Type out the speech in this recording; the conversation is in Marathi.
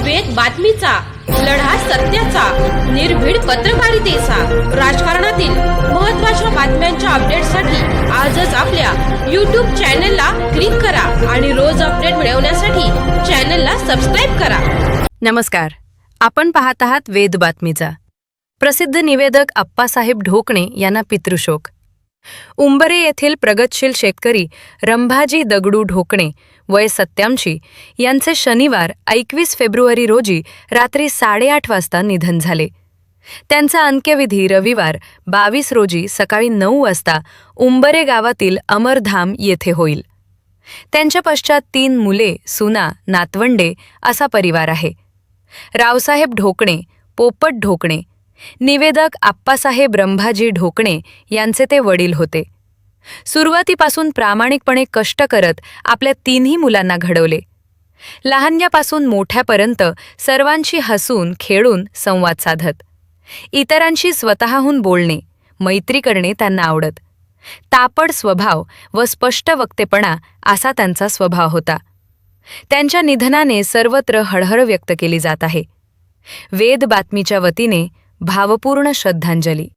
वेद बातमीचा, लढा सत्याचा, निर्भीड पत्रकारितेचा, राजकारणातील महत्त्वाच्या बातम्यांच्या अपडेटसाठी आजच आपल्या YouTube चॅनलला क्लिक करा आणि रोज अपडेट मिळवण्यासाठी चॅनलला सबस्क्राइब करा. नमस्कार, आपण पाहत आहात वेद बातमीचा. प्रसिद्ध निवेदक आप्पासाहेब ढोकणे यांना पितृशोक. उंबरे येथील प्रगतशील शेतकरी रंभाजी दगडू ढोकणे वय 87 यांचे शनिवार 21 फेब्रुवारी रोजी रात्री 8:30 वाजता निधन झाले. त्यांचा अंत्यविधी रविवार 22 रोजी सकाळी 9 वाजता उंबरे गावातील अमरधाम येथे होईल. त्यांच्या पश्चात 3 मुले, सुना, नातवंडे असा परिवार आहे. रावसाहेब ढोकणे, पोपट ढोकणे, निवेदक आप्पासाहेब रंभाजी ढोकणे यांचे ते वडील होते. सुरुवातीपासून प्रामाणिकपणे कष्ट करत आपल्या 3ही मुलांना घडवले. लहान्यापासून मोठ्यापर्यंत सर्वांशी हसून खेळून संवाद साधत. इतरांशी स्वतःहून बोलणे, मैत्री करणे त्यांना आवडत. तापड स्वभाव व स्पष्ट वक्तेपणा असा त्यांचा स्वभाव होता. त्यांच्या निधनाने सर्वत्र हळहळ व्यक्त केली जात आहे. वेद बातमीच्या वतीने भावपूर्ण श्रद्धांजली.